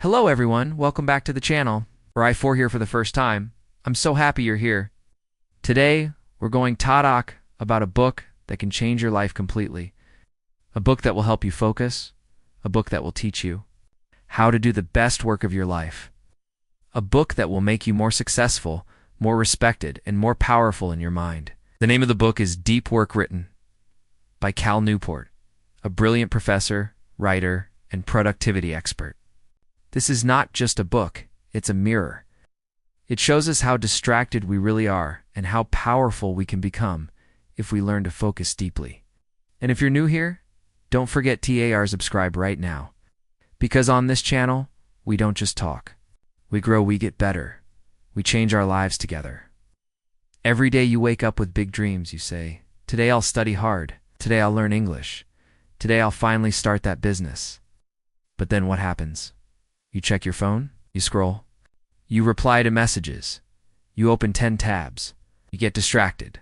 Hello everyone, welcome back to the channel. For I4 here for the first time. I'm so happy you're here. Today, we're going to talk about a book that can change your life completely. A book that will help you focus. A book that will teach you how to do the best work of your life. A book that will make you more successful, more respected, and more powerful in your mind. The name of the book is Deep Work Written by Cal Newport, a brilliant professor, writer, and productivity expert. This is not just a book, it's a mirror. It shows us how distracted we really are and how powerful we can become if we learn to focus deeply. And if you're new here, don't forget to subscribe right now. Because on this channel, we don't just talk. We grow, we get better. We change our lives together. Every day you wake up with big dreams. You say, today I'll study hard. Today I'll learn English. Today I'll finally start that business. But then what happens? You check your phone, you scroll, you reply to messages, you open 10 tabs, you get distracted.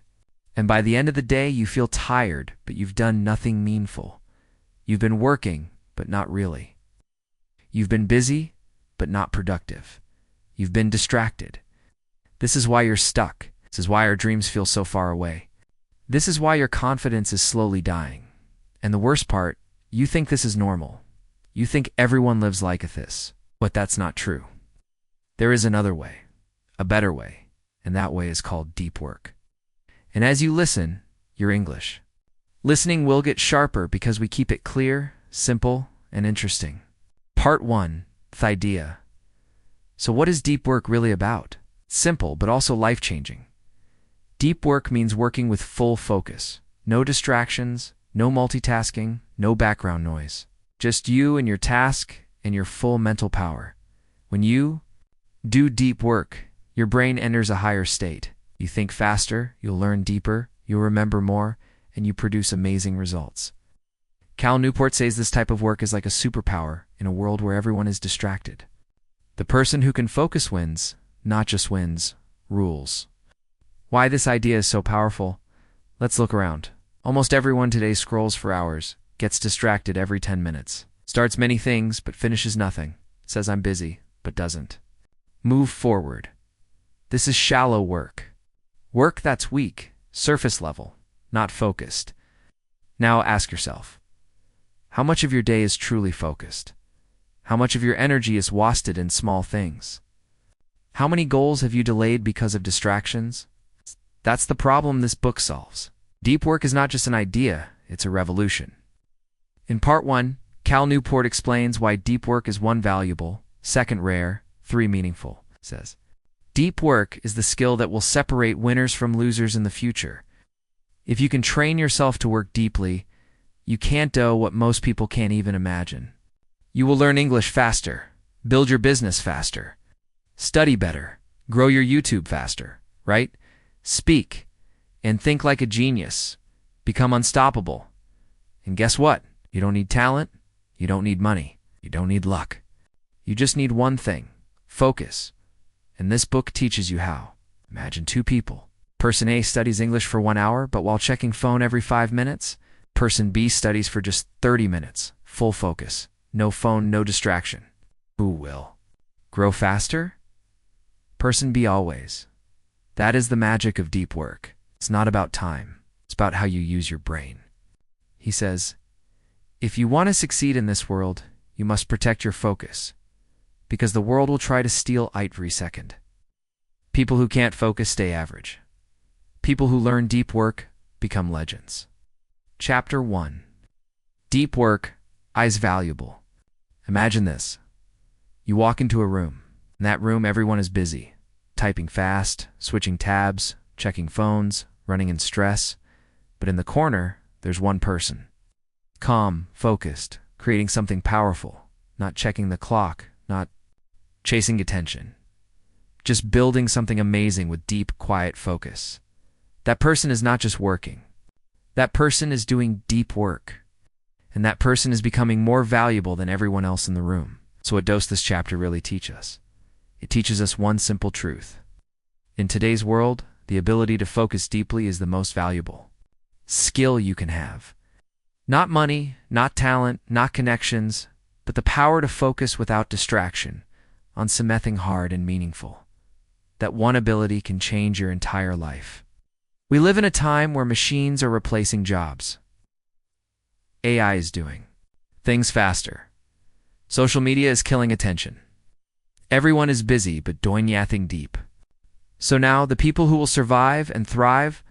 And by the end of the day, you feel tired, but you've done nothing meaningful. You've been working, but not really. You've been busy, but not productive. You've been distracted. This is why you're stuck. This is why our dreams feel so far away. This is why your confidence is slowly dying. And the worst part, you think this is normal. You think everyone lives like this. But that's not true. There is another way, a better way, and that way is called deep work. And as you listen, your English. Listening will get sharper because we keep it clear, simple, and interesting. Part 1, the idea. So what is deep work really about? Simple, but also life-changing. Deep work means working with full focus. No distractions, no multitasking, no background noise. Just you and your task and your full mental power. When you do deep work, your brain enters a higher state. You think faster, you'll learn deeper, you'll remember more, and you produce amazing results. Cal Newport says this type of work is like a superpower in a world where everyone is distracted. The person who can focus wins, not just wins, rules. Why this idea is so powerful? Let's look around. Almost everyone today scrolls for hours, gets distracted every 10 minutes. Starts many things, but finishes nothing. Says I'm busy, but doesn't. Move forward. This is shallow work. Work that's weak, surface level, not focused. Now ask yourself, how much of your day is truly focused? How much of your energy is wasted in small things? How many goals have you delayed because of distractions? That's the problem this book solves. Deep work is not just an idea, it's a revolution. In part 1, Cal Newport explains why deep work is 1, valuable, 2, rare, 3, meaningful. Says, deep work is the skill that will separate winners from losers in the future. If you can train yourself to work deeply, you can't do what most people can't even imagine. You will learn English faster, build your business faster, study better, grow your YouTube faster, right? Speak and think like a genius, become unstoppable. And guess what? You don't need talent. You don't need money. You don't need luck. You just need one thing, focus. And this book teaches you how. Imagine 2 people. Person A studies English for 1 hour, but while checking phone every 5 minutes. Person B studies for just 30 minutes, full focus. No phone, no distraction. Who will grow faster? Person B always. That is the magic of deep work. It's not about time. It's about how you use your brain. He says, if you want to succeed in this world, you must protect your focus, because the world will try to steal every second. People who can't focus stay average. People who learn deep work become legends. Chapter 1. Deep work is valuable. Imagine this. You walk into a room. In that room, everyone is busy, typing fast, switching tabs, checking phones, running in stress. But in the corner, there's one person. Calm, focused, creating something powerful, not checking the clock, not chasing attention. Just building something amazing with deep, quiet focus. That person is not just working. That person is doing deep work. And that person is becoming more valuable than everyone else in the room. So what does this chapter really teach us? It teaches us one simple truth. In today's world, the ability to focus deeply is the most valuable skill you can have. Not money, not talent, not connections, but the power to focus without distraction on something hard and meaningful. That one ability can change your entire life. We live in a time where machines are replacing jobs. AI is doing things faster. Social media is killing attention. Everyone is busy but doing nothing deep. So now the people who will survive and thrive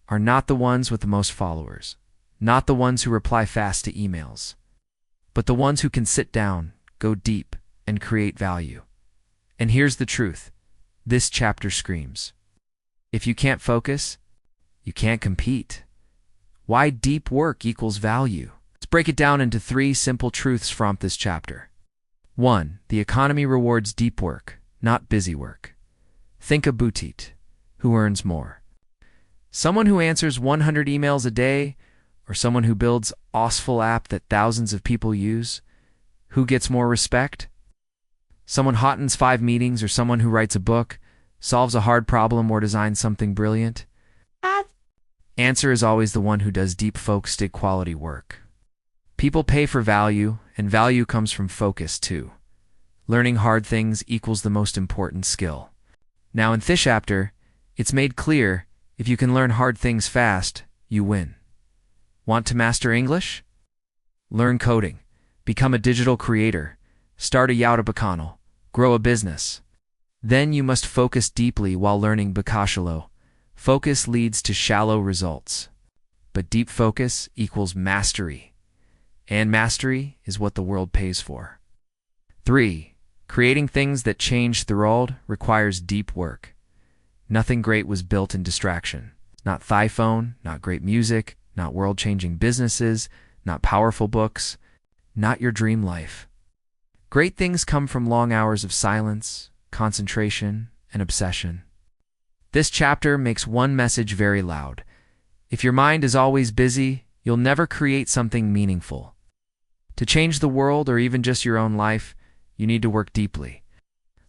are not the ones with the most followers, not the ones who reply fast to emails, but the ones who can sit down, go deep, and create value. And here's the truth. This chapter screams: if you can't focus, you can't compete. Why deep work equals value? Let's break it down into 3 simple truths from this chapter. 1. The economy rewards deep work, not busy work. Think a boutique. Who earns more? Someone who answers 100 emails a day, or someone who builds an useful app that thousands of people use? Who gets more respect? Someone who hottens 5 meetings, or someone who writes a book, solves a hard problem, or designs something brilliant? Answer is always the one who does deep focused quality work. People pay for value, and value comes from focus too. Learning hard things equals the most important skill. Now in this chapter, it's made clear, if you can learn hard things fast, you win. Want to master English? Learn coding, become a digital creator, start a YouTube channel, grow a business. Then you must focus deeply while learning because focus leads to shallow results. But deep focus equals mastery. And mastery is what the world pays for. 3. Creating things that change the world requires deep work. Nothing great was built in distraction. Not iPhone, not great music, not world-changing businesses, not powerful books, not your dream life. Great things come from long hours of silence, concentration, and obsession. This chapter makes one message very loud. If your mind is always busy, you'll never create something meaningful. To change the world or even just your own life, you need to work deeply.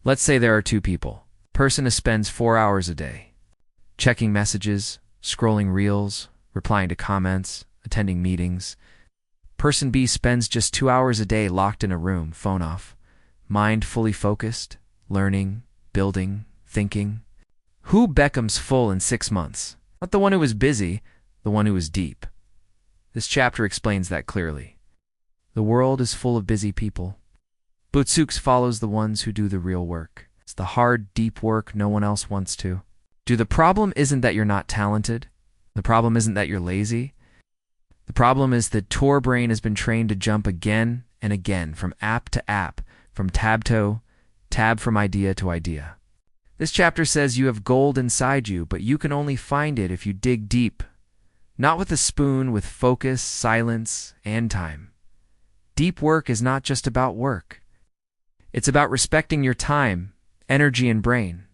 Let's say there are 2 people. Person A spends 4 hours a day checking messages, scrolling reels, replying to comments, attending meetings. Person B spends just 2 hours a day locked in a room, phone off, mind fully focused, learning, building, thinking. Who becomes full in 6 months? Not the one who was busy, the one who was deep. This chapter explains that clearly. The world is full of busy people. Boutique follows the ones who do the real work. It's the hard, deep work no one else wants to do. The problem isn't that you're not talented. The problem isn't that you're lazy. The problem is that your brain has been trained to jump again and again from app to app, from tab to tab, from idea to idea. This chapter says you have gold inside you, but you can only find it if you dig deep. Not with a spoon, with focus, silence, and time. Deep work is not just about work. It's about respecting your time, energy, and brain.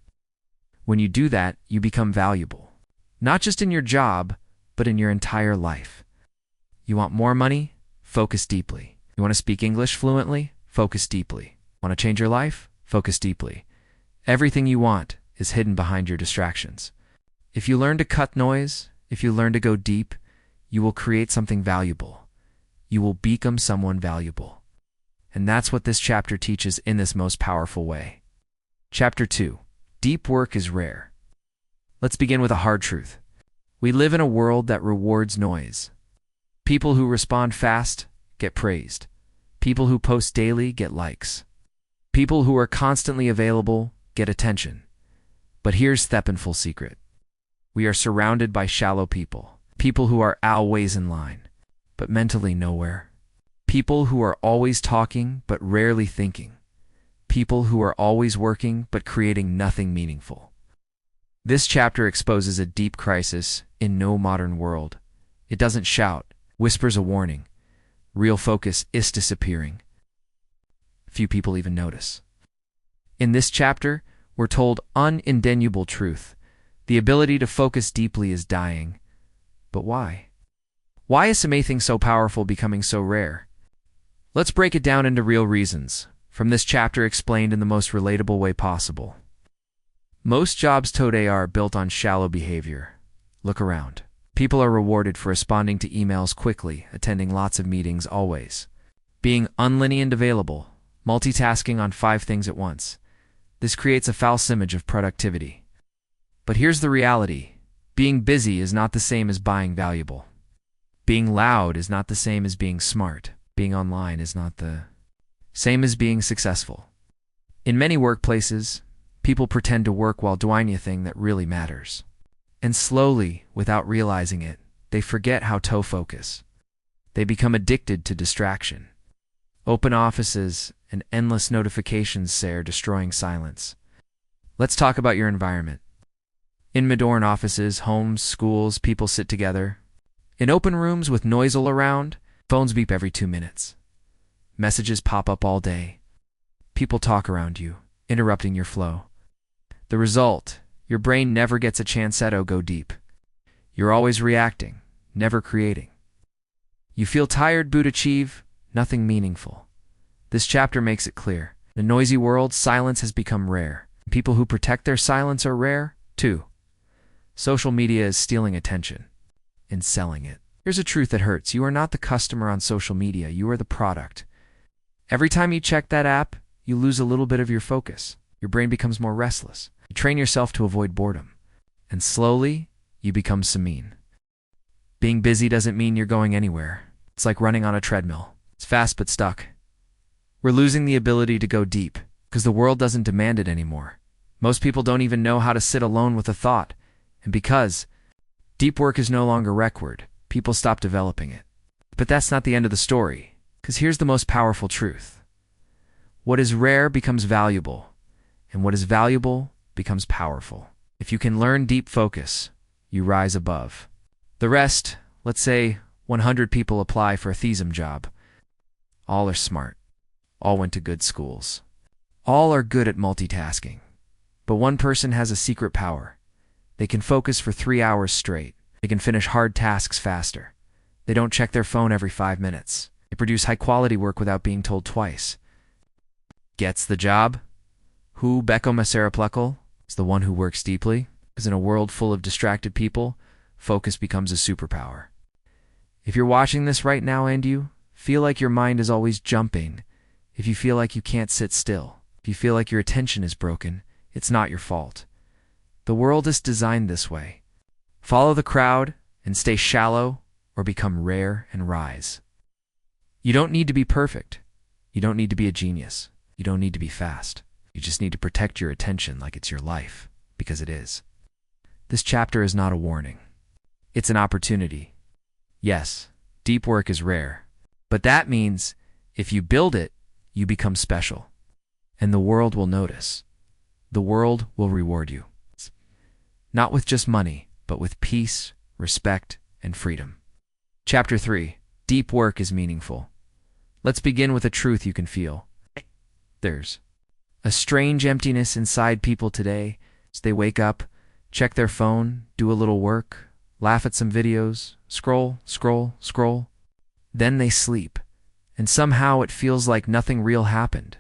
When you do that, you become valuable. Not just in your job, but in your entire life. You want more money? Focus deeply. You want to speak English fluently? Focus deeply. Want to change your life? Focus deeply. Everything you want is hidden behind your distractions. If you learn to cut noise, if you learn to go deep, you will create something valuable. You will become someone valuable. And that's what this chapter teaches in this most powerful way. Chapter 2. Deep work is rare. Let's begin with a hard truth. We live in a world that rewards noise. People who respond fast get praised. People who post daily get likes. People who are constantly available get attention. But here's the painful secret. We are surrounded by shallow people. People who are always in line, but mentally nowhere. People who are always talking, but rarely thinking. People who are always working, but creating nothing meaningful. This chapter exposes a deep crisis in no modern world. It doesn't shout, whispers a warning. Real focus is disappearing. Few people even notice. In this chapter, we're told an undeniable truth. The ability to focus deeply is dying. But why? Why is something so powerful becoming so rare? Let's break it down into real reasons, from this chapter explained in the most relatable way possible. Most jobs today are built on shallow behavior. Look around. People are rewarded for responding to emails quickly, attending lots of meetings always. being unlinear and available, multitasking on 5 things at once. This creates a false image of productivity. But here's the reality. Being busy is not the same as being valuable. Being loud is not the same as being smart. Being online is not the same as being successful. In many workplaces, people pretend to work while doing a thing that really matters. And slowly, without realizing it, they forget how to focus. They become addicted to distraction. Open offices and endless notifications are destroying silence. Let's talk about your environment. In modern offices, homes, schools, people sit together. In open rooms with noise all around, phones beep every 2 minutes. Messages pop up all day. People talk around you, interrupting your flow. The result, your brain never gets a chance to go deep. You're always reacting, never creating. You feel tired but achieve nothing meaningful. This chapter makes it clear. In a noisy world, silence has become rare. People who protect their silence are rare, too. Social media is stealing attention and selling it. Here's a truth that hurts. You are not the customer on social media. You are the product. Every time you check that app, you lose a little bit of your focus. Your brain becomes more restless. You train yourself to avoid boredom. And slowly, you become samine. Being busy doesn't mean you're going anywhere. It's like running on a treadmill. It's fast but stuck. We're losing the ability to go deep because the world doesn't demand it anymore. Most people don't even know how to sit alone with a thought. And because deep work is no longer required, people stop developing it. But that's not the end of the story, because here's the most powerful truth. What is rare becomes valuable, and what is valuable becomes powerful. If you can learn deep focus, you rise above. The rest, let's say 100 people apply for a THESM job. All are smart. All went to good schools. All are good at multitasking. But one person has a secret power. They can focus for 3 hours straight. They can finish hard tasks faster. They don't check their phone every 5 minutes. They produce high-quality work without being told twice. Gets the job? Who Beko Maseraplekel is the one who works deeply, because in a world full of distracted people, focus becomes a superpower. If you're watching this right now and you feel like your mind is always jumping, if you feel like you can't sit still, if you feel like your attention is broken, it's not your fault. The world is designed this way. Follow the crowd and stay shallow or become rare and rise. You don't need to be perfect. You don't need to be a genius. You don't need to be fast. You just need to protect your attention like it's your life, because it is. This chapter is not a warning. It's an opportunity. Yes, deep work is rare, but that means if you build it, you become special, and the world will notice. The world will reward you. Not with just money, but with peace, respect, and freedom. Chapter 3. Deep work is meaningful. Let's begin with a truth you can feel. There's a strange emptiness inside people today as they wake up, check their phone, do a little work, laugh at some videos, scroll. Then they sleep, and somehow it feels like nothing real happened.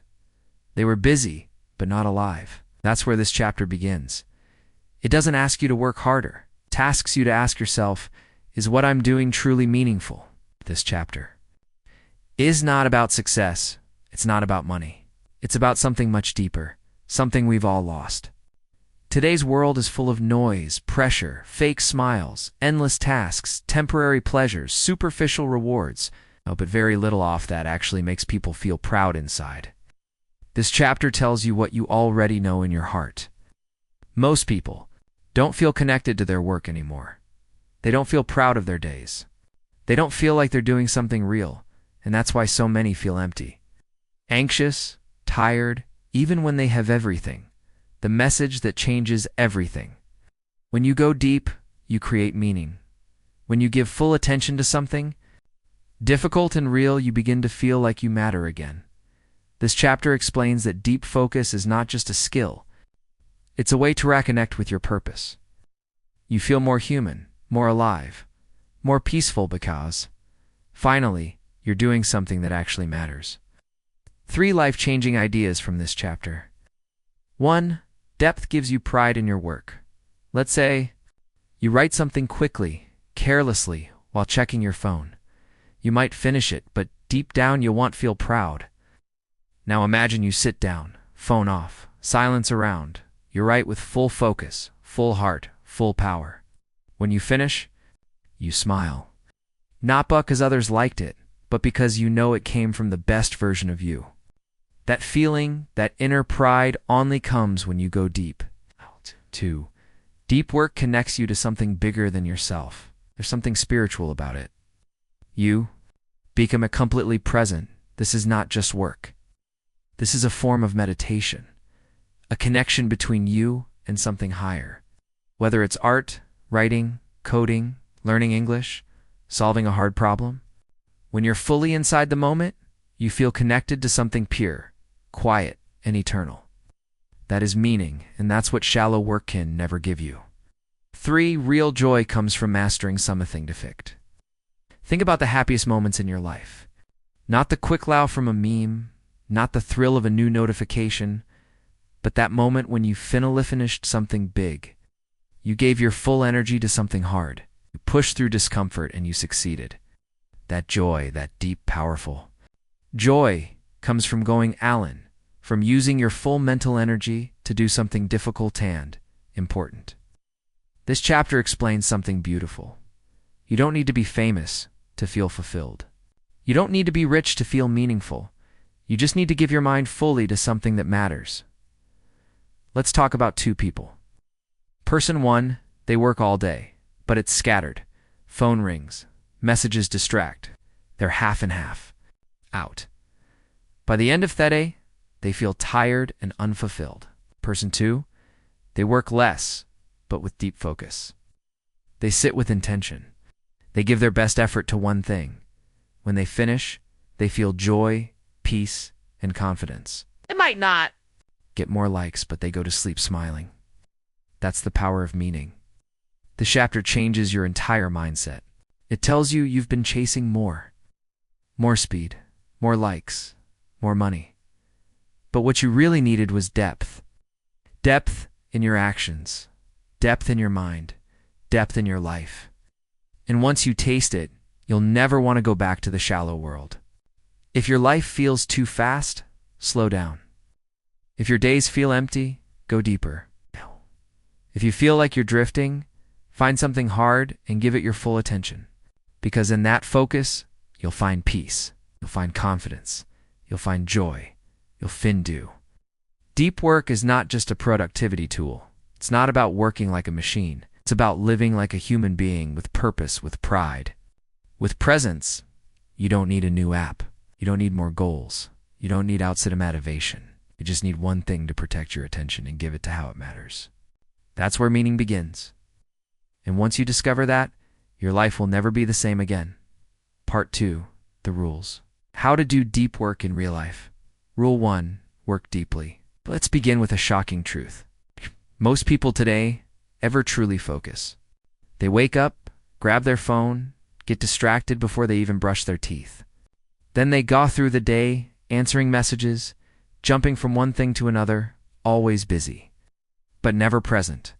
They were busy, but not alive. That's where this chapter begins. It doesn't ask you to work harder. It asks you to ask yourself, is what I'm doing truly meaningful? This chapter is not about success. It's not about money. It's about something much deeper, something we've all lost. Today's world is full of noise, pressure, fake smiles, endless tasks, temporary pleasures, superficial rewards. But very little off that actually makes people feel proud inside. This chapter tells you what you already know in your heart. Most people don't feel connected to their work anymore. They don't feel proud of their days. They don't feel like they're doing something real, and that's why so many feel empty. Anxious, tired, even when they have everything. The message that changes everything. When you go deep, you create meaning. When you give full attention to something, difficult and real, you begin to feel like you matter again. This chapter explains that deep focus is not just a skill. It's a way to reconnect with your purpose. You feel more human, more alive, more peaceful because, finally, you're doing something that actually matters. 3 life-changing ideas from this chapter. 1. Depth gives you pride in your work. Let's say you write something quickly, carelessly, while checking your phone. You might finish it, but Deep down, you'll want to feel proud. Now imagine you sit down, phone off, silence around. You write with full focus, full heart, full power. When you finish, you smile. Not because others liked it, but because you know it came from the best version of you. That feeling, that inner pride only comes when you go deep. 2. Deep work connects you to something bigger than yourself. There's something spiritual about it. You become completely present. This is not just work. This is a form of meditation, a connection between you and something higher. Whether it's art, writing, coding, learning English, solving a hard problem, when you're fully inside the moment, you feel connected to something pure, quiet, and eternal. That is meaning, and that's what shallow work can never give you. 3. Real joy comes from mastering something difficult. Think about the happiest moments in your life. Not the quick laugh from a meme, not the thrill of a new notification, but that moment when you finally finished something big. You gave your full energy to something hard. You pushed through discomfort and you succeeded. That joy, that deep, powerful joy comes from going Allen, from using your full mental energy to do something difficult and important. This chapter explains something beautiful. You don't need to be famous to feel fulfilled. You don't need to be rich to feel meaningful. You just need to give your mind fully to something that matters. Let's talk about 2 people. Person 1, they work all day, but it's scattered. Phone rings, messages distract. They're half and half. Out. By the end of the day, they feel tired and unfulfilled. Person 2, they work less, but with deep focus. They sit with intention. They give their best effort to one thing. When they finish, they feel joy, peace, and confidence. It might not Get more likes, but they go to sleep smiling. That's the power of meaning. This chapter changes your entire mindset. It tells you you've been chasing more. More speed, more likes, more money. But what you really needed was depth. Depth in your actions, depth in your mind, depth in your life. And once you taste it, you'll never want to go back to the shallow world. If your life feels too fast, slow down. If your days feel empty, go deeper. If you feel like you're drifting, find something hard and give it your full attention. Because in that focus, you'll find peace, you'll find confidence, you'll find joy, you'll do. Deep work is not just a productivity tool. It's not about working like a machine. It's about living like a human being with purpose, with pride. With presence, you don't need a new app. You don't need more goals. You don't need outside motivation. You just need one thing to protect your attention and give it to how it matters. That's where meaning begins. And once you discover that, your life will never be the same again. Part 2, the rules. How to do deep work in real life. Rule 1, work deeply. Let's begin with a shocking truth. Most people today ever truly focus. They wake up, grab their phone, get distracted before they even brush their teeth. Then they go through the day, answering messages, jumping from one thing to another, always busy, but never present.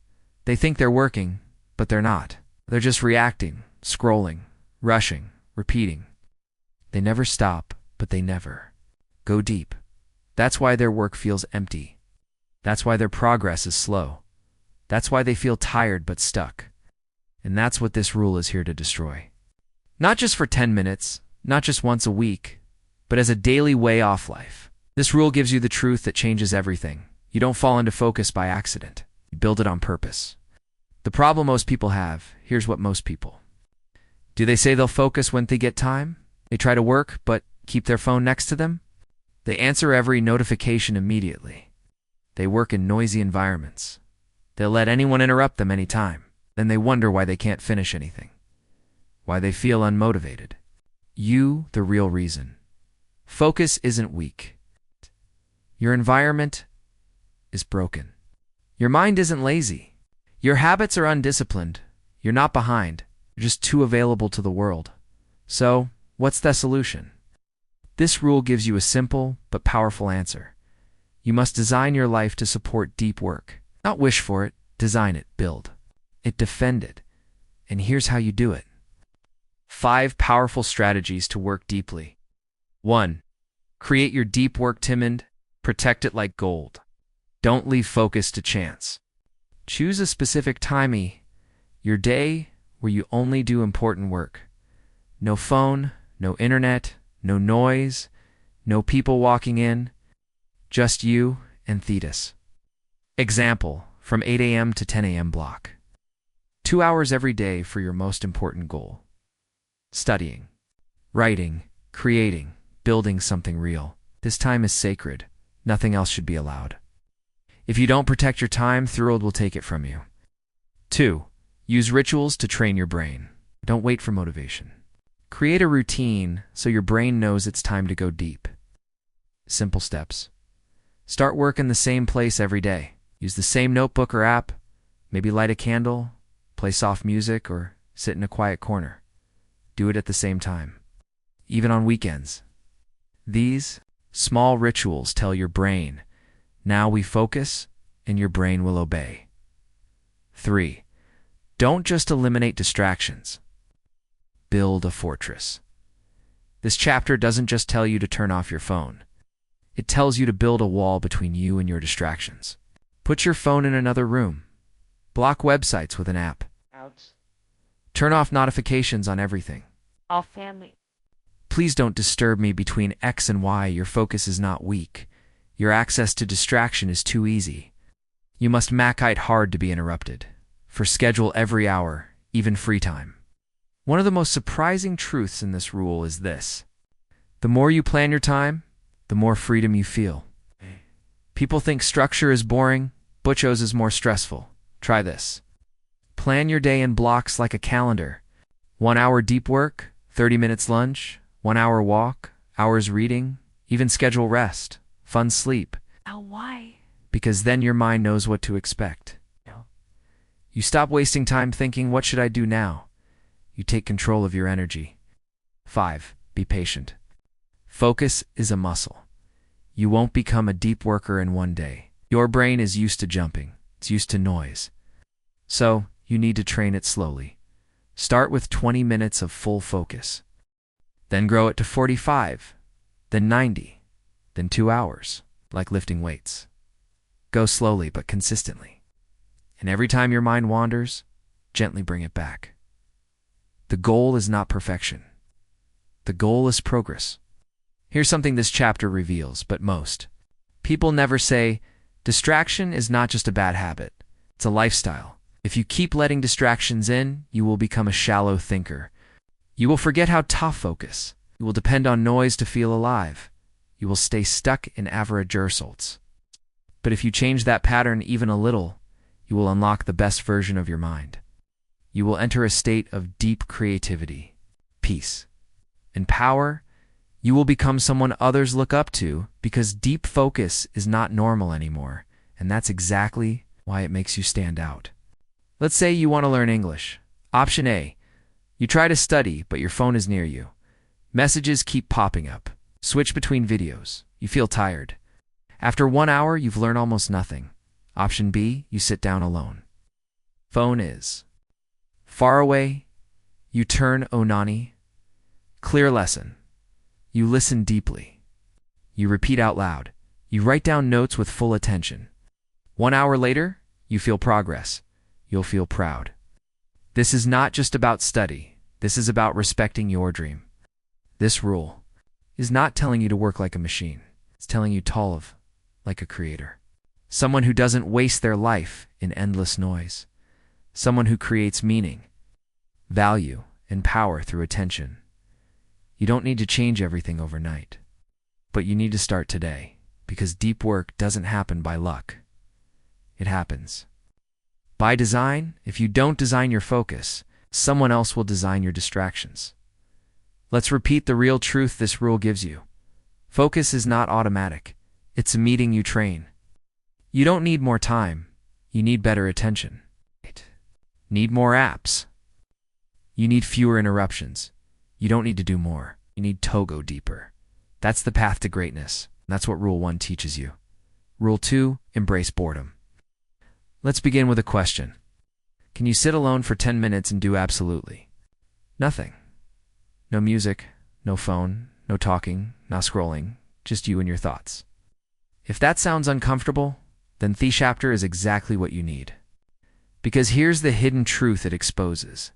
They think they're working, but they're not. They're just reacting, scrolling, rushing, repeating. They never stop, but they never go deep. That's why their work feels empty. That's why their progress is slow. That's why they feel tired but stuck. And that's what this rule is here to destroy. Not just for 10 minutes, not just once a week, but as a daily way off life. This rule gives you the truth that changes everything. You don't fall into focus by accident. You build it on purpose. The problem most people have, here's what most people do. They say they'll focus when they get time. They try to work, but keep their phone next to them. They answer every notification immediately. They work in noisy environments. They'll let anyone interrupt them anytime. Then they wonder why they can't finish anything. Why they feel unmotivated. You, the real reason. Focus isn't weak. Your environment is broken. Your mind isn't lazy. Your habits are undisciplined. You're not behind. You're just too available to the world. So, what's the solution? This rule gives you a simple but powerful answer. You must design your life to support deep work. Not wish for it, design it, build it, defend it. And here's how you do it. 5 powerful strategies to work deeply. 1. Create your deep work timid. Protect it like gold. Don't leave focus to chance. Choose a specific time, your day, where you only do important work. No phone, no internet, no noise, no people walking in, just you and Thetis. Example, from 8 a.m. to 10 a.m. block. 2 hours every day for your most important goal. Studying, writing, creating, building something real. This time is sacred. Nothing else should be allowed. If you don't protect your time, the world will take it from you. 2. Use rituals to train your brain. Don't wait for motivation. Create a routine so your brain knows it's time to go deep. Simple steps. Start work in the same place every day. Use the same notebook or app. Maybe light a candle, play soft music, or sit in a quiet corner. Do it at the same time, even on weekends. These small rituals tell your brain, now we focus, and your brain will obey. 3. Don't just eliminate distractions. Build a fortress. This chapter doesn't just tell you to turn off your phone. It tells you to build a wall between you and your distractions. Put your phone in another room. Block websites with an app. Turn off notifications on everything. All family. Please don't disturb me between X and Y. Your focus is not weak. Your access to distraction is too easy. You must mackite hard to be interrupted. For schedule every hour, even free time. One of the most surprising truths in this rule is this. The more you plan your time, the more freedom you feel. People think structure is boring, Butchos is more stressful. Try this. Plan your day in blocks like a calendar. 1 hour deep work, 30 minutes lunch, 1 hour walk, hours reading, even schedule rest, fun sleep. Now why? Because then your mind knows what to expect. You stop wasting time thinking, what should I do now? You take control of your energy. 5. Be patient. Focus is a muscle. You won't become a deep worker in one day. Your brain is used to jumping. It's used to noise. So, you need to train it slowly. Start with 20 minutes of full focus. Then grow it to 45, then 90, then 2 hours, like lifting weights. Go slowly but consistently. And every time your mind wanders, gently bring it back. The goal is not perfection. The goal is progress. Here's something this chapter reveals, but most people never say, distraction is not just a bad habit. It's a lifestyle. If you keep letting distractions in, you will become a shallow thinker. You will forget how to focus. You will depend on noise to feel alive. You will stay stuck in average results. But if you change that pattern even a little, you will unlock the best version of your mind. You will enter a state of deep creativity, peace, and power. You will become someone others look up to because deep focus is not normal anymore, and that's exactly why it makes you stand out. Let's say you want to learn English. Option A. You try to study, but your phone is near you. Messages keep popping up. Switch between videos. You feel tired. After 1 hour, you've learned almost nothing. Option B. You sit down alone. Phone is far away. You turn Onani. Clear lesson. You listen deeply. You repeat out loud. You write down notes with full attention. 1 hour later, you feel progress. You'll feel proud. This is not just about study. This is about respecting your dream. This rule is not telling you to work like a machine. It's telling you to live like a creator. Someone who doesn't waste their life in endless noise. Someone who creates meaning, value, and power through attention. You don't need to change everything overnight, but you need to start today, because deep work doesn't happen by luck. It happens by design. If you don't design your focus, someone else will design your distractions. Let's repeat the real truth this rule gives you. Focus is not automatic. It's a meeting you train. You don't need more time. You need better attention. Need more apps. You need fewer interruptions. You don't need to do more. You need to go deeper. That's the path to greatness. That's what Rule 1 teaches you. Rule 2, embrace boredom. Let's begin with a question. Can you sit alone for 10 minutes and do absolutely nothing? No music, no phone, no talking, no scrolling, just you and your thoughts. If that sounds uncomfortable, then this chapter is exactly what you need. Because here's the hidden truth it exposes.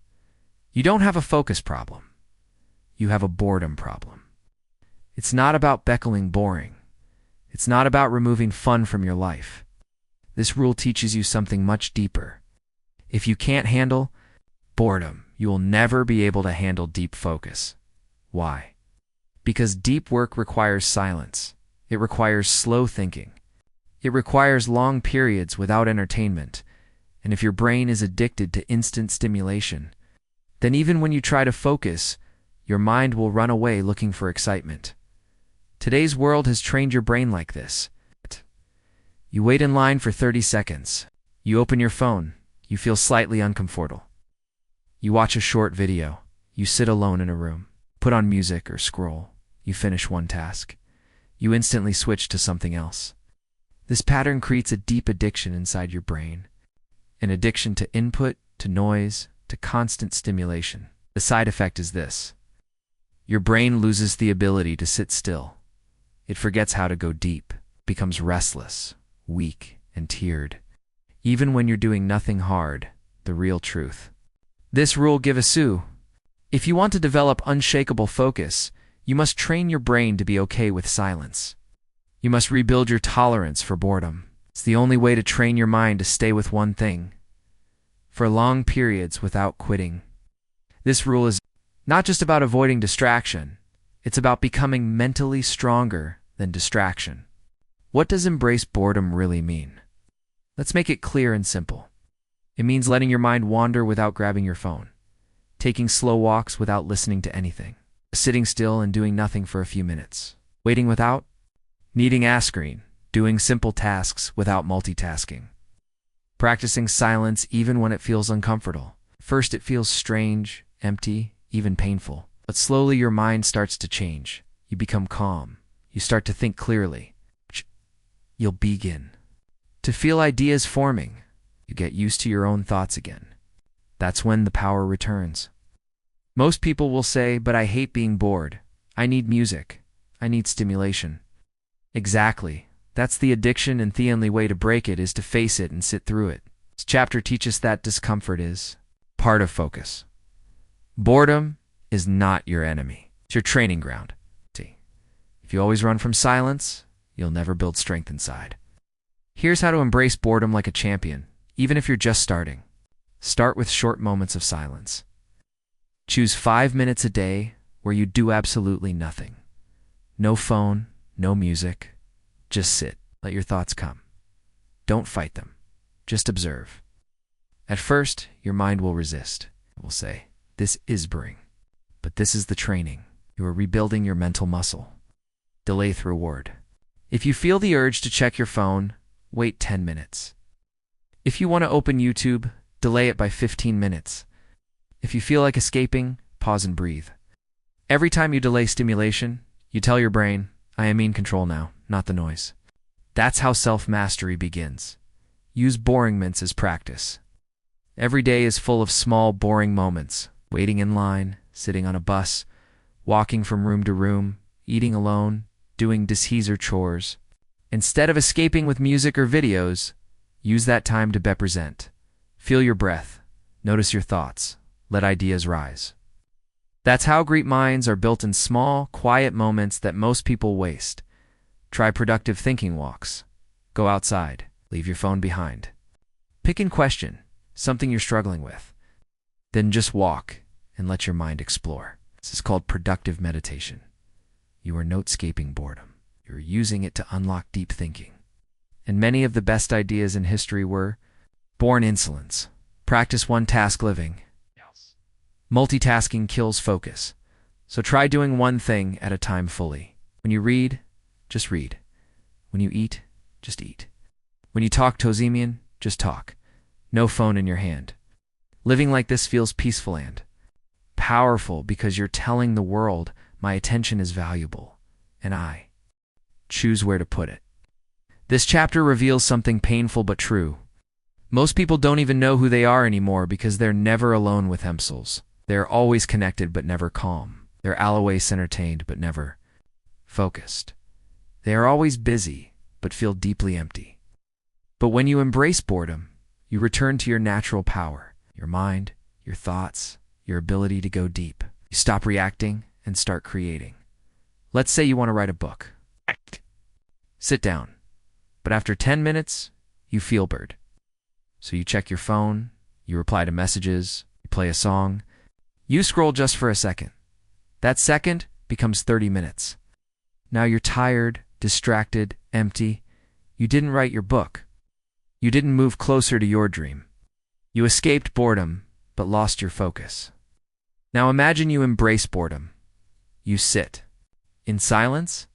You don't have a focus problem. You have a boredom problem. It's not about becoming boring. It's not about removing fun from your life. This rule teaches you something much deeper. If you can't handle boredom, you will never be able to handle deep focus. Why? Because deep work requires silence. It requires slow thinking. It requires long periods without entertainment. And if your brain is addicted to instant stimulation, then even when you try to focus, your mind will run away looking for excitement. Today's world has trained your brain like this. You wait in line for 30 seconds. You open your phone. You feel slightly uncomfortable. You watch a short video. You sit alone in a room. Put on music or scroll. You finish one task. You instantly switch to something else. This pattern creates a deep addiction inside your brain. An addiction to input, to noise, to constant stimulation. The side effect is this. Your brain loses the ability to sit still. It forgets how to go deep, becomes restless, weak, and tired. Even when you're doing nothing hard, the real truth. This rule gives you. If you want to develop unshakable focus, you must train your brain to be okay with silence. You must rebuild your tolerance for boredom. It's the only way to train your mind to stay with one thing for long periods without quitting. This rule is not just about avoiding distraction. It's about becoming mentally stronger than distraction. What does embrace boredom really mean? Let's make it clear and simple. It means letting your mind wander without grabbing your phone, taking slow walks without listening to anything, sitting still and doing nothing for a few minutes, waiting without needing a screen, doing simple tasks without multitasking, practicing silence even when it feels uncomfortable. First it feels strange, empty, even painful, but slowly your mind starts to change. You become calm. You start to think clearly. You'll begin to feel ideas forming. You get used to your own thoughts again. That's when the power returns. Most people will say, but I hate being bored. I need music. I need stimulation. Exactly. That's the addiction, and the only way to break it is to face it and sit through it. This chapter teaches that discomfort is part of focus. Boredom is not your enemy. It's your training ground. See, if you always run from silence, you'll never build strength inside. Here's how to embrace boredom like a champion, even if you're just starting. Start with short moments of silence. Choose 5 minutes a day where you do absolutely nothing. No phone, no music. Just sit. Let your thoughts come. Don't fight them. Just observe. At first, your mind will resist. It will say, this is boring. But this is the training. You are rebuilding your mental muscle. Delay the reward. If you feel the urge to check your phone, wait 10 minutes. If you want to open YouTube, delay it by 15 minutes. If you feel like escaping, pause and breathe. Every time you delay stimulation, you tell your brain, I am in control now, not the noise. That's how self-mastery begins. Use boring minutes as practice. Every day is full of small, boring moments. Waiting in line, sitting on a bus, walking from room to room, eating alone, doing dishes or chores. Instead of escaping with music or videos, use that time to be present. Feel your breath. Notice your thoughts. Let ideas rise. That's how great minds are built in small, quiet moments that most people waste. Try productive thinking walks. Go outside. Leave your phone behind. Pick and question something you're struggling with. Then just walk and let your mind explore. This is called productive meditation. You are note-scaping boredom. You're using it to unlock deep thinking. And many of the best ideas in history were born insolence. Practice one task living. Multitasking kills focus. So try doing one thing at a time fully. When you read, just read. When you eat, just eat. When you talk Tozemian, just talk. No phone in your hand. Living like this feels peaceful and powerful because you're telling the world, my attention is valuable, and I choose where to put it. This chapter reveals something painful but true. Most people don't even know who they are anymore because they're never alone with themselves. They're always connected but never calm. They're always entertained but never focused. They are always busy, but feel deeply empty. But when you embrace boredom, you return to your natural power, your mind, your thoughts, your ability to go deep. You stop reacting and start creating. Let's say you want to write a book. Sit down. But after 10 minutes, you feel bored. So you check your phone, you reply to messages, you play a song. You scroll just for a second. That second becomes 30 minutes. Now you're tired, distracted, empty. You didn't write your book. You didn't move closer to your dream. You escaped boredom, but lost your focus. Now imagine you embrace boredom. You sit. In silence,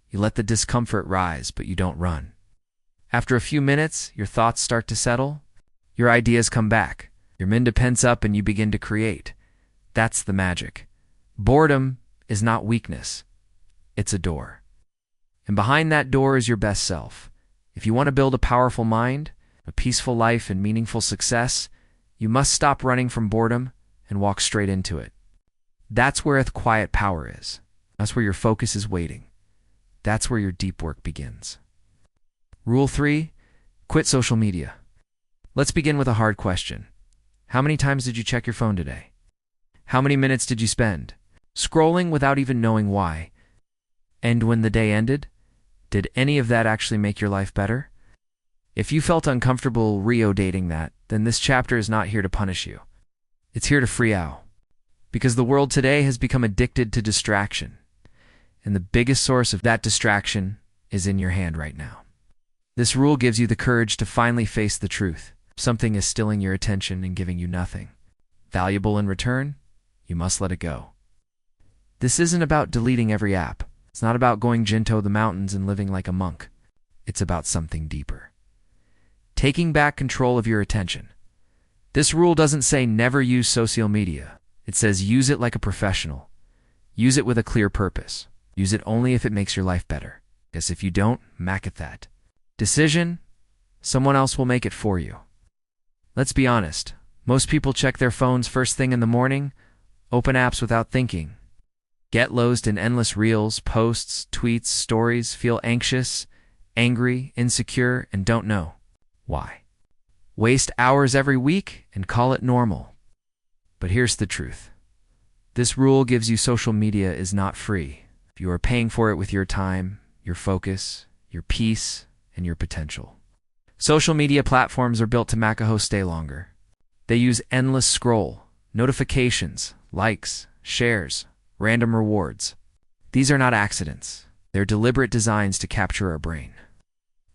you let the discomfort rise, but you don't run. After a few minutes, your thoughts start to settle. Your ideas come back. Your mind depends up and you begin to create. That's the magic. Boredom is not weakness. It's a door. And behind that door is your best self. If you want to build a powerful mind, a peaceful life, and meaningful success, you must stop running from boredom and walk straight into it. That's where the quiet power is. That's where your focus is waiting. That's where your deep work begins. Rule 3, quit social media. Let's begin with a hard question. How many times did you check your phone today? How many minutes did you spend scrolling without even knowing why? And when the day ended, did any of that actually make your life better? If you felt uncomfortable dating that, then this chapter is not here to punish you. It's here to free out. Because the world today has become addicted to distraction. And the biggest source of that distraction is in your hand right now. This rule gives you the courage to finally face the truth. Something is stealing your attention and giving you nothing valuable in return, you must let it go. This isn't about deleting every app. It's not about going Jinto the mountains and living like a monk. It's about something deeper. Taking back control of your attention. This rule doesn't say never use social media. It says use it like a professional. Use it with a clear purpose. Use it only if it makes your life better. Because if you don't, mack at that. Decision, someone else will make it for you. Let's be honest. Most people check their phones first thing in the morning, open apps without thinking, get lost in endless reels, posts, tweets, stories, feel anxious, angry, insecure, and don't know why. Waste hours every week and call it normal. But here's the truth. This rule gives you social media is not free. You are paying for it with your time, your focus, your peace, and your potential. Social media platforms are built to make a host stay longer. They use endless scroll, notifications, likes, shares, random rewards. These are not accidents. They're deliberate designs to capture our brain.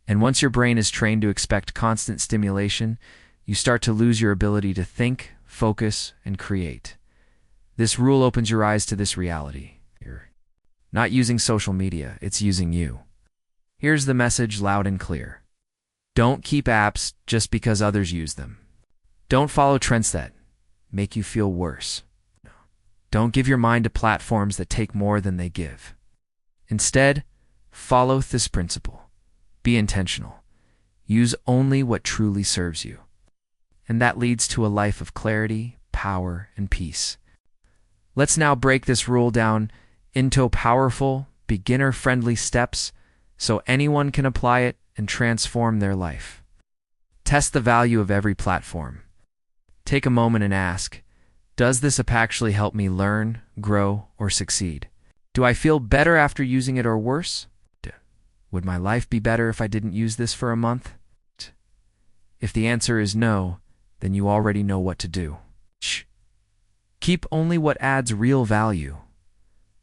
And once your brain is trained to expect constant stimulation, you start to lose your ability to think, focus, and create. This rule opens your eyes to this reality. You're not using social media, it's using you. Here's the message loud and clear. Don't keep apps just because others use them. Don't follow trends that make you feel worse. Don't give your mind to platforms that take more than they give. Instead, follow this principle. Be intentional. Use only what truly serves you. And that leads to a life of clarity, power, and peace. Let's now break this rule down into powerful, beginner-friendly steps so anyone can apply it and transform their life. Test the value of every platform. Take a moment and ask, does this app actually help me learn, grow, or succeed? Do I feel better after using it or worse? Would my life be better if I didn't use this for a month? If the answer is no, then you already know what to do. Keep only what adds real value.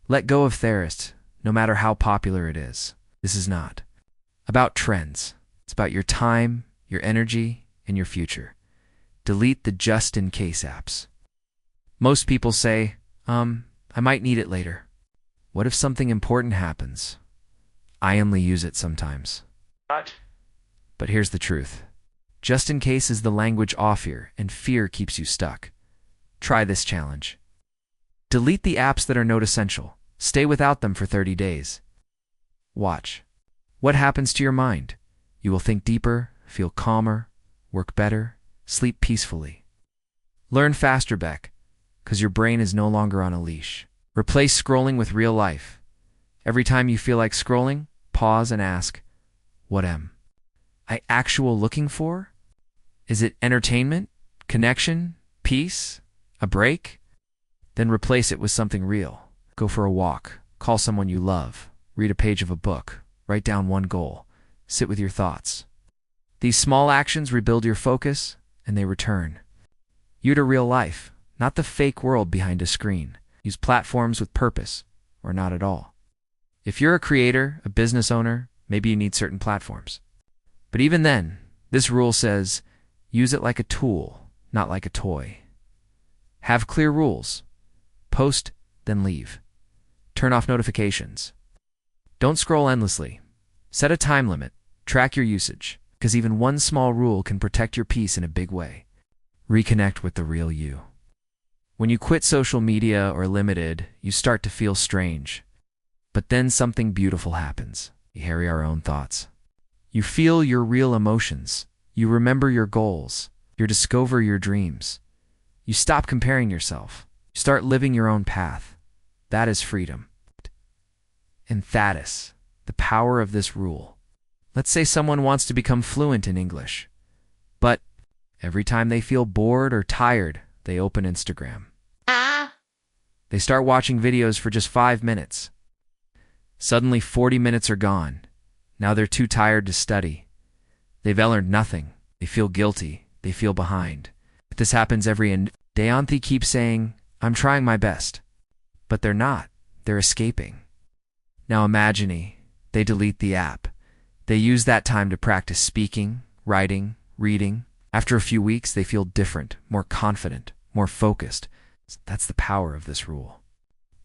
Let go of thirst, no matter how popular it is. This is not about trends. It's about your time, your energy, and your future. Delete the just-in-case apps. Most people say, I might need it later. What if something important happens? I only use it sometimes. But here's the truth. Just in case is the language off here, and fear keeps you stuck. Try this challenge. Delete the apps that are not essential. Stay without them for 30 days. Watch. What happens to your mind? You will think deeper, feel calmer, work better, sleep peacefully. Learn faster, Beck, because your brain is no longer on a leash. Replace scrolling with real life. Every time you feel like scrolling, pause and ask, what am I actual looking for? Is it entertainment, connection, peace, a break? Then replace it with something real. Go for a walk, call someone you love, read a page of a book, write down one goal, sit with your thoughts. These small actions rebuild your focus, and they return you to real life, not the fake world behind a screen. Use platforms with purpose, or not at all. If you're a creator, a business owner, maybe you need certain platforms. But even then, this rule says, use it like a tool, not like a toy. Have clear rules. Post, then leave. Turn off notifications. Don't scroll endlessly. Set a time limit. Track your usage, because even one small rule can protect your peace in a big way. Reconnect with the real you. When you quit social media or limited, you start to feel strange. But then something beautiful happens. We carry our own thoughts. You feel your real emotions. You remember your goals. You discover your dreams. You stop comparing yourself. You start living your own path. That is freedom. And that is the power of this rule. Let's say someone wants to become fluent in English, but every time they feel bored or tired, they open Instagram. They start watching videos for just 5 minutes. Suddenly 40 minutes are gone. Now they're too tired to study. They've learned nothing. They feel guilty. They feel behind. This happens every day. They keep saying, I'm trying my best. But they're not. They're escaping. Now imagine they delete the app. They use that time to practice speaking, writing, reading. After a few weeks, they feel different, more confident, more focused. That's the power of this rule.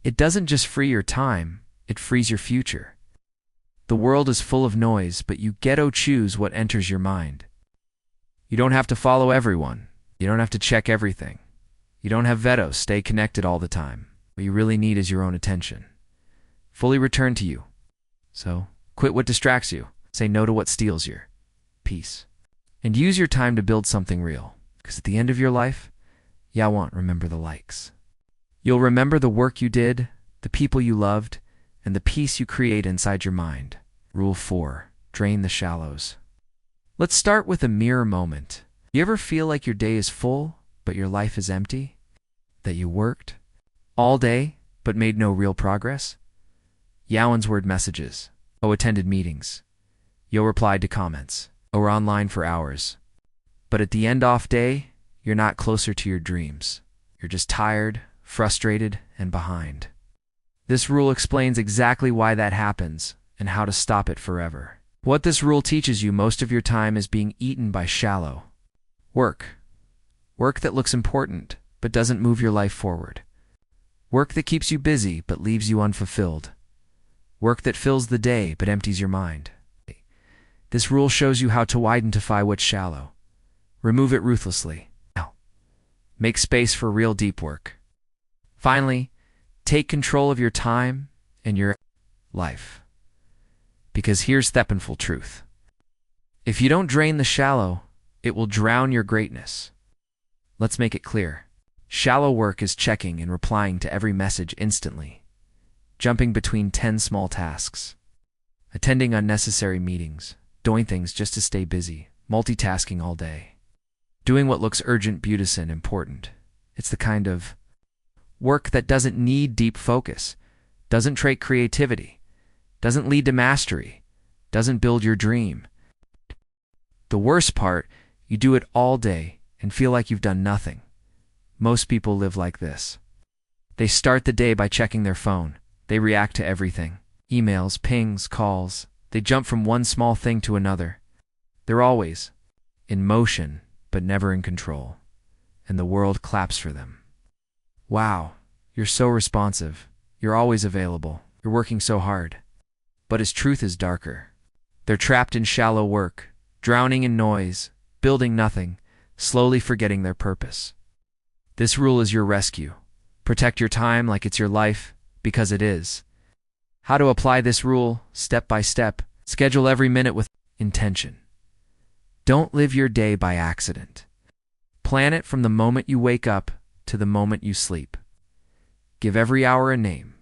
It doesn't just free your time, it frees your future. The world is full of noise, but you get to choose what enters your mind. You don't have to follow everyone. You don't have to check everything. You don't have veto, stay connected all the time. What you really need is your own attention. Fully return to you. So, quit what distracts you. Say no to what steals your peace. And use your time to build something real. Because at the end of your life, you won't remember the likes. You'll remember the work you did, the people you loved, and the peace you create inside your mind. Rule 4. Drain the shallows. Let's start with a mirror moment. You ever feel like your day is full, but your life is empty? That you worked all day, but made no real progress? Word messages. Attended meetings. Replied to comments. Were online for hours. But at the end off day, you're not closer to your dreams. You're just tired, frustrated, and behind. This rule explains exactly why that happens and how to stop it forever. What this rule teaches you, most of your time is being eaten by shallow work. Work that looks important, but doesn't move your life forward. Work that keeps you busy, but leaves you unfulfilled. Work that fills the day, but empties your mind. This rule shows you how to identify what's shallow. Remove it ruthlessly. Make space for real deep work. Finally, take control of your time and your life. Because here's the painful truth. If you don't drain the shallow, it will drown your greatness. Let's make it clear. Shallow work is checking and replying to every message instantly, jumping between 10 small tasks, attending unnecessary meetings, doing things just to stay busy, multitasking all day, doing what looks urgent, beautiful, and important. It's the kind of work that doesn't need deep focus, doesn't trait creativity, doesn't lead to mastery, doesn't build your dream. The worst part, you do it all day and feel like you've done nothing. Most people live like this. They start the day by checking their phone. They react to everything. Emails, pings, calls. They jump from one small thing to another. They're always in motion, but never in control. And the world claps for them. Wow, you're so responsive. You're always available. You're working so hard. But his truth is darker. They're trapped in shallow work, drowning in noise, building nothing, slowly forgetting their purpose. This rule is your rescue. Protect your time like it's your life, because it is. How to apply this rule, step by step. Schedule every minute with intention. Don't live your day by accident. Plan it from the moment you wake up to the moment you sleep. Give every hour a name.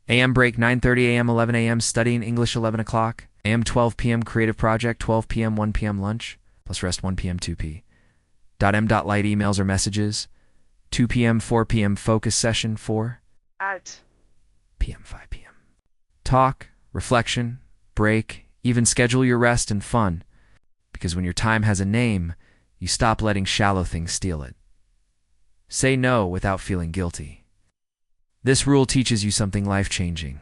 AM break 9:30 a.m. 11 a.m. studying English 11 o'clock. AM 12 p.m. creative project 12 p.m. 1 p.m. lunch plus rest 1 p.m. 2 p. .m. Light emails or messages 2 p.m. 4 p.m. focus session 4 Out. p.m. 5 p.m. Talk, reflection, break, even schedule your rest and fun, because when your time has a name, you stop letting shallow things steal it. Say no without feeling guilty. This rule teaches you something life-changing.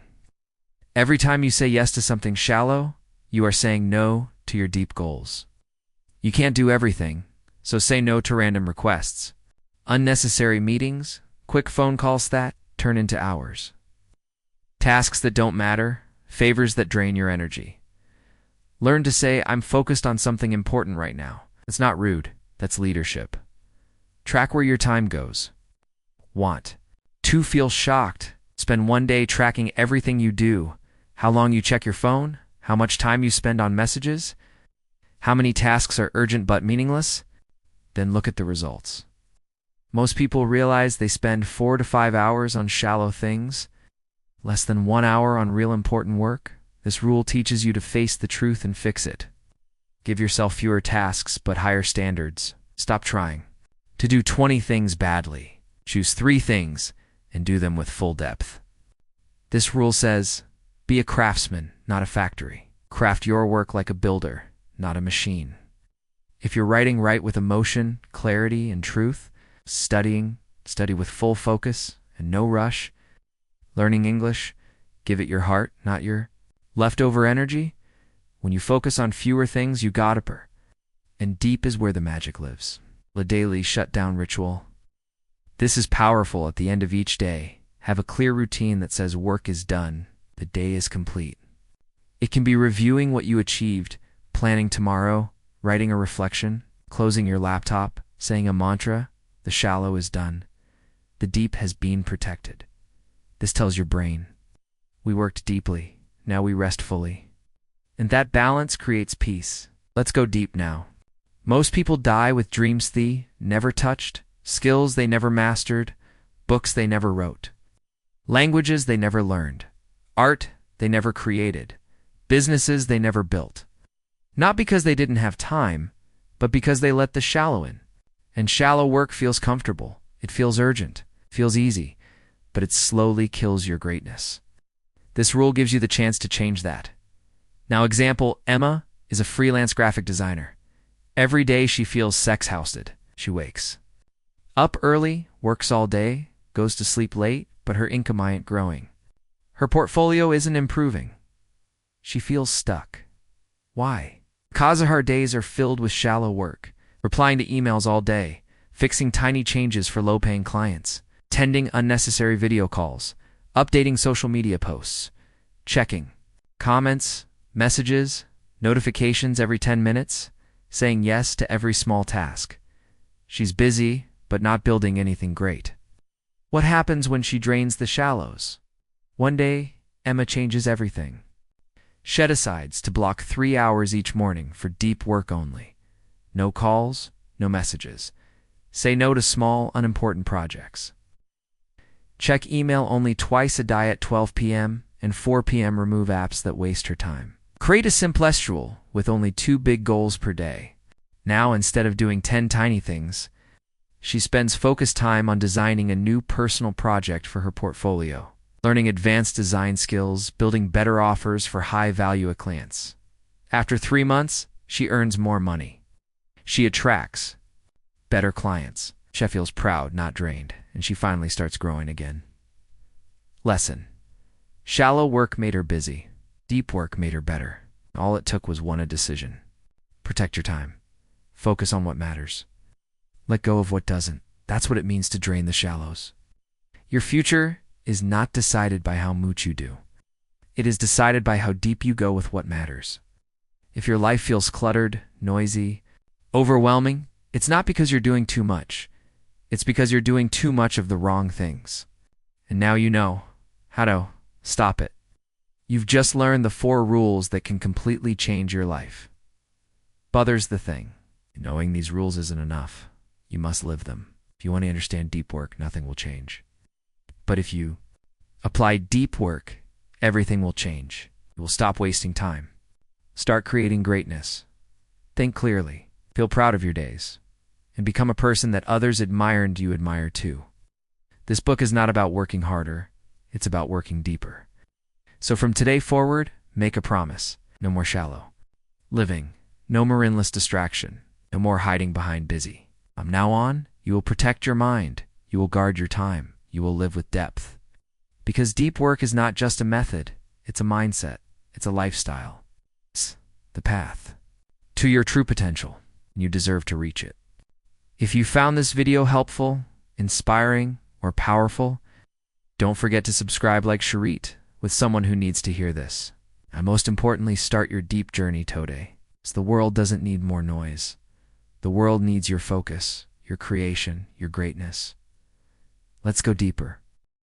Every time you say yes to something shallow, you are saying no to your deep goals. You can't do everything, so say no to random requests. Unnecessary meetings, quick phone calls that turn into hours. Tasks that don't matter, favors that drain your energy. Learn to say, I'm focused on something important right now. That's not rude, that's leadership. Track where your time goes. Want to feel shocked. Spend one day tracking everything you do. How long you check your phone, how much time you spend on messages, how many tasks are urgent but meaningless. Then look at the results. Most people realize they spend 4 to 5 hours on shallow things, less than 1 hour on real important work. This rule teaches you to face the truth and fix it. Give yourself fewer tasks but higher standards. Stop trying to do 20 things badly. Choose 3 things and do them with full depth. This rule says, be a craftsman, not a factory. Craft your work like a builder, not a machine. If you're writing, write with emotion, clarity, and truth. Study with full focus and no rush. Learning English, give it your heart, not your leftover energy. When you focus on fewer things, you got upper. And deep is where the magic lives. The daily shutdown ritual. This is powerful. At the end of each day, have a clear routine that says work is done, the day is complete. It can be reviewing what you achieved, planning tomorrow, writing a reflection, closing your laptop, saying a mantra. The shallow is done. The deep has been protected. This tells your brain, we worked deeply, now we rest fully. And that balance creates peace. Let's go deep now. Most people die with dreams they never touched, skills they never mastered, books they never wrote, languages they never learned, art they never created, businesses they never built. Not because they didn't have time, but because they let the shallow in. And shallow work feels comfortable, it feels urgent, feels easy, but it slowly kills your greatness. This rule gives you the chance to change that. Now, example, Emma is a freelance graphic designer. Every day she feels sex-housed. She wakes up early, works all day, goes to sleep late, but her income ain't growing. Her portfolio isn't improving. She feels stuck. Why? Because her days are filled with shallow work, replying to emails all day, fixing tiny changes for low-paying clients, tending unnecessary video calls, updating social media posts, checking comments, messages, notifications every 10 minutes, saying yes to every small task. She's busy, but not building anything great. What happens when she drains the shallows? One day, Emma changes everything. Set-asides to block 3 hours each morning for deep work only. No calls, no messages. Say no to small, unimportant projects. Check email only twice a day at 12 p.m. and 4 p.m. Remove apps that waste her time. Create a simplest rule with only 2 big goals per day. Now, instead of doing 10 tiny things, she spends focused time on designing a new personal project for her portfolio, learning advanced design skills, building better offers for high-value clients. After 3 months, she earns more money. She attracts better clients. She feels proud, not drained, and she finally starts growing again. Lesson. Shallow work made her busy. Deep work made her better. All it took was one decision. Protect your time. Focus on what matters. Let go of what doesn't. That's what it means to drain the shallows. Your future is not decided by how much you do. It is decided by how deep you go with what matters. If your life feels cluttered, noisy, overwhelming, it's not because you're doing too much. It's because you're doing too much of the wrong things. And now you know how to stop it. You've just learned the 4 rules that can completely change your life. But there's the thing. Knowing these rules isn't enough. You must live them. If you want to understand deep work, nothing will change. But if you Apply deep work. Everything will change. You will stop wasting time. Start creating greatness. Think clearly. Feel proud of your days. And become a person that others admire and you admire too. This book is not about working harder. It's about working deeper. So from today forward, make a promise. No more shallow living. No more endless distraction. No more hiding behind busy. From now on, you will protect your mind. You will guard your time. You will live with depth. Because deep work is not just a method. It's a mindset. It's a lifestyle. It's the path to your true potential. You deserve to reach it. If you found this video helpful, inspiring, or powerful, don't forget to subscribe like Sharit with someone who needs to hear this. And most importantly, start your deep journey today. So the world doesn't need more noise. The world needs your focus, your creation, your greatness. Let's go deeper.